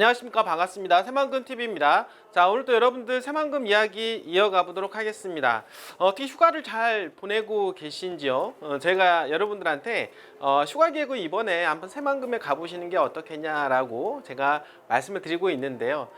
안녕하십니까. 반갑습니다. 새만금TV입니다. 자, 오늘도 여러분들 새만금 이야기 이어가 보도록 하겠습니다. 어떻게 휴가를 잘 보내고 계신지요? 제가 여러분들한테 휴가 계획을 이번에 한번 새만금에 가보시는 게 어떻겠냐라고 제가 말씀을 드리고 있는데요.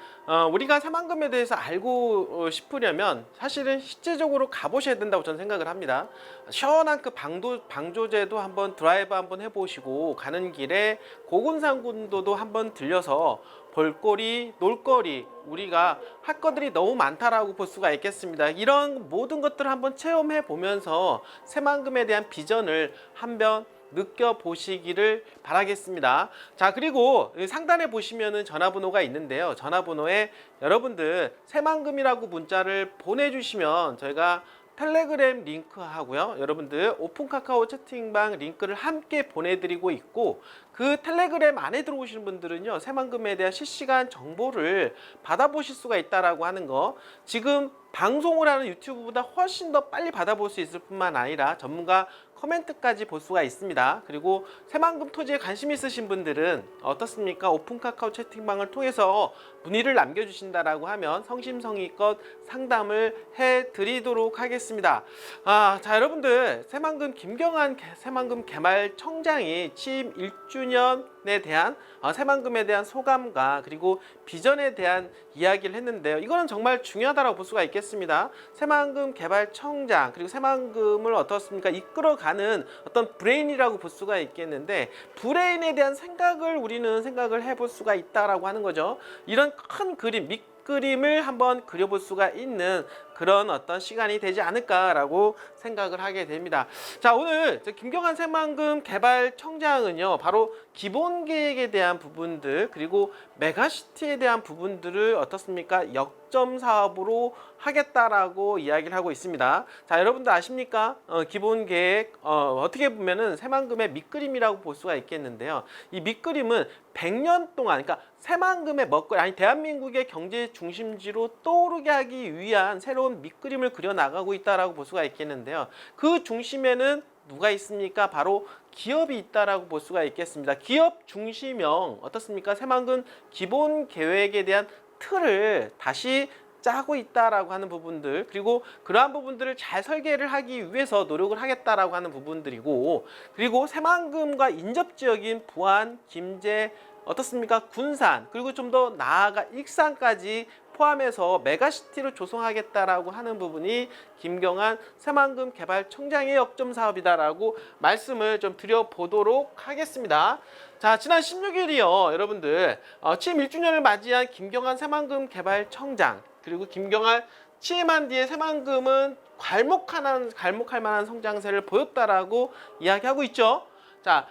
우리가 새만금에 대해서 알고 싶으려면 사실은 실제적으로 가보셔야 된다고 저는 생각을 합니다. 시원한 그 방조제도 한번 드라이브 한번 해보시고, 가는 길에 고군산군도도 한번 들려서 볼거리, 놀거리, 우리가 할 것들이 너무 많다라고 볼 수가 있겠습니다. 이런 모든 것들을 한번 체험해 보면서 새만금에 대한 비전을 한번 느껴보시기를 바라겠습니다. 자, 그리고 상단에 보시면은 전화번호가 있는데요. 전화번호에 여러분들 새만금이라고 문자를 보내주시면 저희가 텔레그램 링크 하고요, 여러분들 오픈 카카오 채팅방 링크를 함께 보내드리고 있고, 그 텔레그램 안에 들어오시는 분들은요, 새만금에 대한 실시간 정보를 받아보실 수가 있다라고 하는 거, 지금 방송을 하는 유튜브보다 훨씬 더 빨리 받아볼 수 있을 뿐만 아니라 전문가 코멘트까지 볼 수가 있습니다. 그리고 새만금 토지에 관심 있으신 분들은 어떻습니까? 오픈 카카오 채팅방을 통해서 문의를 남겨주신다라고 하면 성심성의껏 상담을 해드리도록 하겠습니다. 자, 여러분들 새만금 김경한 새만금 개발청장이 취임 1주년에 대한 새만금에 대한 소감과 그리고 비전에 대한 이야기를 했는데요. 이거는 정말 중요하다고 볼 수가 있겠습니다. 새만금 개발청장, 그리고 새만금을 어떻습니까? 이끌어가는 어떤 브레인이라고 볼 수가 있겠는데, 브레인에 대한 생각을 우리는 생각을 해볼 수가 있다라고 하는 거죠. 이런 큰 그림, 밑그림을 한번 그려볼 수가 있는 그런 어떤 시간이 되지 않을까라고 생각을 하게 됩니다. 자, 오늘 김경한 새만금 개발청장은요, 바로 기본 계획에 대한 부분들, 그리고 메가시티에 대한 부분들을 어떻습니까? 역점 사업으로 하겠다라고 이야기를 하고 있습니다. 자, 여러분들 아십니까? 기본 계획, 어떻게 보면은 새만금의 밑그림이라고 볼 수가 있겠는데요. 이 밑그림은 100년 동안, 그러니까 새만금의 먹거리, 아니 대한민국의 경제 중심지로 떠오르게 하기 위한 새로운 밑그림을 그려 나가고 있다라고 볼 수가 있겠는데요. 그 중심에는 누가 있습니까? 바로 기업이 있다라고 볼 수가 있겠습니다. 기업 중심형 어떻습니까? 새만금 기본 계획에 대한 틀을 다시 짜고 있다라고 하는 부분들, 그리고 그러한 부분들을 잘 설계를 하기 위해서 노력을 하겠다라고 하는 부분들이고, 그리고 새만금과 인접지역인 부안, 김제, 어떻습니까? 군산, 그리고 좀 더 나아가 익산까지 포함해서 메가시티로 조성하겠다라고 하는 부분이 김경한 새만금 개발청장의 역점 사업이다라고 말씀을 좀 드려보도록 하겠습니다. 자, 지난 16일이요, 여러분들 취임 1주년을 맞이한 김경한 새만금 개발청장, 그리고 김경한 취임한 뒤에 새만금은 괄목할 만한 성장세를 보였다라고 이야기하고 있죠. 자,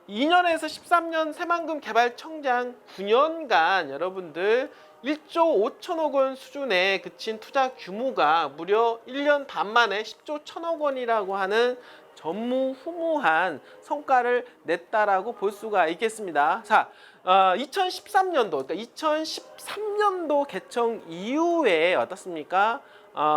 2년에서 13년 새만금 개발청장 9년간 여러분들 1조 5천억 원 수준에 그친 투자 규모가 무려 1년 반 만에 10조 1천억 원이라고 하는 전무후무한 성과를 냈다라고 볼 수가 있겠습니다. 자, 2013년도, 그러니까 2013년도 개청 이후에 어떻습니까?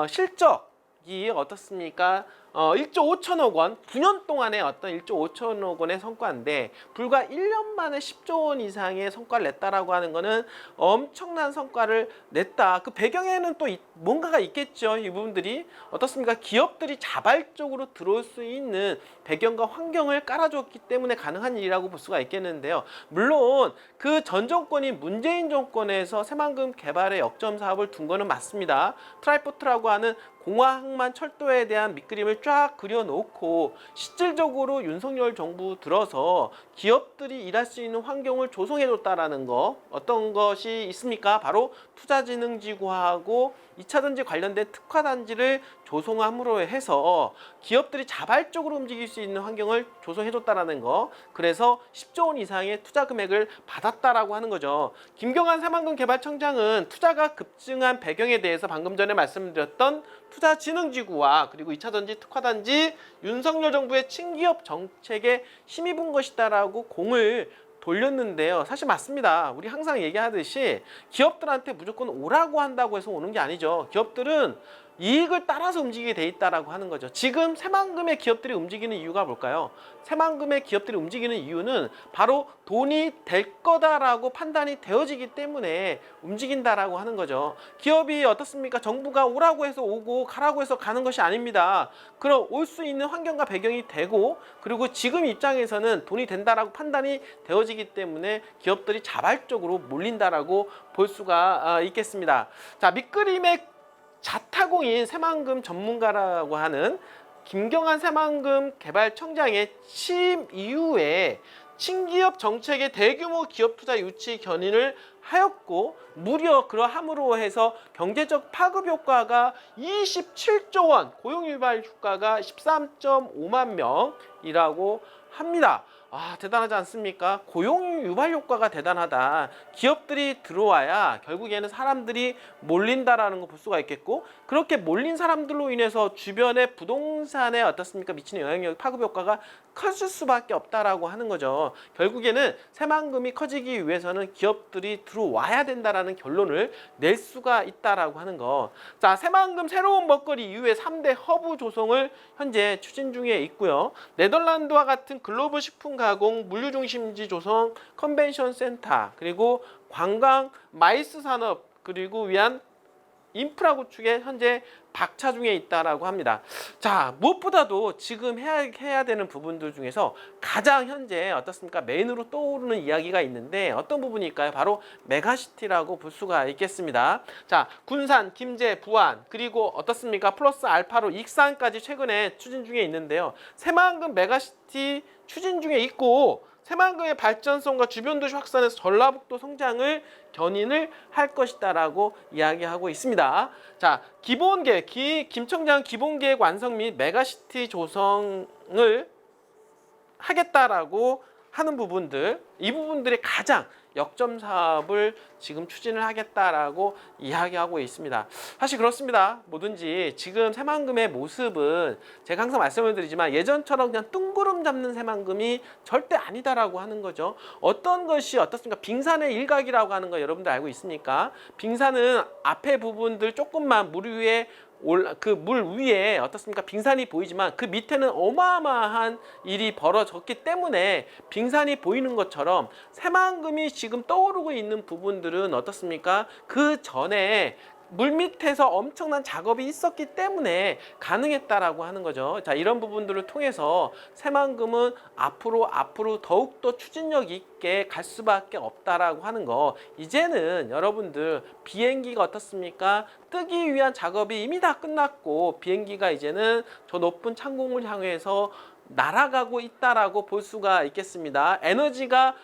실적이 어떻습니까? 1조 5천억 원, 9년 동안의 어떤 1조 5천억 원의 성과인데, 불과 1년 만에 10조 원 이상의 성과를 냈다라고 하는 거는 엄청난 성과를 냈다. 그 배경에는 또 뭔가가 있겠죠. 이 부분들이 어떻습니까? 기업들이 자발적으로 들어올 수 있는 배경과 환경을 깔아줬기 때문에 가능한 일이라고 볼 수가 있겠는데요. 물론 그 전 정권이 문재인 정권에서 새만금 개발의 역점 사업을 둔 거는 맞습니다. 트라이포트라고 하는 공화항만 철도에 대한 밑그림을 쫙 그려놓고 실질적으로 윤석열 정부 들어서 기업들이 일할 수 있는 환경을 조성해줬다라는 거, 어떤 것이 있습니까? 바로 투자진흥지구하고 2차전지 관련된 특화단지를 조성함으로 해서 기업들이 자발적으로 움직일 수 있는 환경을 조성해줬다라는 거, 그래서 10조 원 이상의 투자 금액을 받았다라고 하는 거죠. 김경한 새만금 개발청장은 투자가 급증한 배경에 대해서 방금 전에 말씀드렸던 투자진흥지구와 그리고 2차전지 특화단지, 윤석열 정부의 친기업 정책에 힘입은 것이다라고 공을 돌렸는데요. 사실 맞습니다. 우리 항상 얘기하듯이 기업들한테 무조건 오라고 한다고 해서 오는 게 아니죠. 기업들은 이익을 따라서 움직이게 돼 있다라고 하는 거죠. 지금 새만금의 기업들이 움직이는 이유가 뭘까요? 새만금의 기업들이 움직이는 이유는 바로 돈이 될 거다라고 판단이 되어지기 때문에 움직인다라고 하는 거죠. 기업이 어떻습니까? 정부가 오라고 해서 오고 가라고 해서 가는 것이 아닙니다. 그럼 올 수 있는 환경과 배경이 되고, 그리고 지금 입장에서는 돈이 된다라고 판단이 되어지기 때문에 기업들이 자발적으로 몰린다라고 볼 수가 있겠습니다. 자, 밑그림의 자타공인 새만금 전문가라고 하는 김경환 새만금 개발청장의 취임 이후에 친기업 정책의 대규모 기업 투자 유치 견인을 하였고, 무려 그러함으로 해서 경제적 파급 효과가 27조 원, 고용 유발 효과가 13.5만 명이라고 합니다. 대단하지 않습니까? 고용 유발 효과가 대단하다. 기업들이 들어와야 결국에는 사람들이 몰린다라는 거 볼 수가 있겠고, 그렇게 몰린 사람들로 인해서 주변의 부동산에 어떻습니까? 미치는 영향력, 파급 효과가 커질 수밖에 없다라고 하는 거죠. 결국에는 새만금이 커지기 위해서는 기업들이 들어와야 된다라는 결론을 낼 수가 있다라고 하는 거. 자, 새만금 새로운 먹거리 이후에 3대 허브 조성을 현재 추진 중에 있고요. 네덜란드와 같은 글로벌 식품 가공, 물류 중심지 조성, 컨벤션 센터, 그리고 관광, 마이스 산업, 그리고 위한 인프라 구축에 현재 박차 중에 있다라고 합니다. 자, 무엇보다도 지금 해야 되는 부분들 중에서 가장 현재 어떻습니까? 메인으로 떠오르는 이야기가 있는데 어떤 부분일까요? 바로 메가시티라고 볼 수가 있겠습니다. 자, 군산, 김제, 부안, 그리고 어떻습니까? 플러스 알파로 익산까지 최근에 추진 중에 있는데요. 새만금 메가시티 추진 중에 있고, 새만금의 발전성과 주변 도시 확산에서 전라북도 성장을 견인을 할 것이다라고 이야기하고 있습니다. 자, 기본계획, 김청장 기본계획 완성 및 메가시티 조성을 하겠다라고 하는 부분들, 이 부분들이 가장 역점 사업을 지금 추진을 하겠다라고 이야기하고 있습니다. 사실 그렇습니다. 뭐든지 지금 새만금의 모습은 제가 항상 말씀을 드리지만 예전처럼 그냥 뜬구름 잡는 새만금이 절대 아니다라고 하는 거죠. 어떤 것이 어떻습니까? 빙산의 일각이라고 하는 거 여러분들 알고 있습니까? 빙산은 앞에 부분들 조금만 물 위에 그 물 위에 어떻습니까? 빙산이 보이지만 그 밑에는 어마어마한 일이 벌어졌기 때문에 빙산이 보이는 것처럼 새만금이 지금 떠오르고 있는 부분들은 어떻습니까? 그 전에 물 밑에서 엄청난 작업이 있었기 때문에 가능했다라고 하는 거죠. 자, 이런 부분들을 통해서 새만금은 앞으로 더욱더 추진력 있게 갈 수밖에 없다라고 하는 거. 이제는 여러분들 비행기가 어떻습니까? 뜨기 위한 작업이 이미 다 끝났고, 비행기가 이제는 저 높은 창공을 향해서 날아가고 있다라고 볼 수가 있겠습니다. 에너지가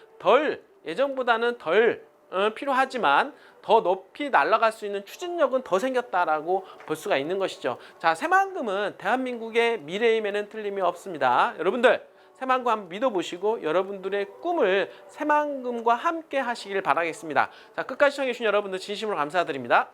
예전보다는 덜 필요하지만 더 높이 날아갈 수 있는 추진력은 더 생겼다라고 볼 수가 있는 것이죠. 자, 새만금은 대한민국의 미래임에는 틀림이 없습니다. 여러분들 새만금 한번 믿어보시고 여러분들의 꿈을 새만금과 함께 하시길 바라겠습니다. 자, 끝까지 시청해주신 여러분들 진심으로 감사드립니다.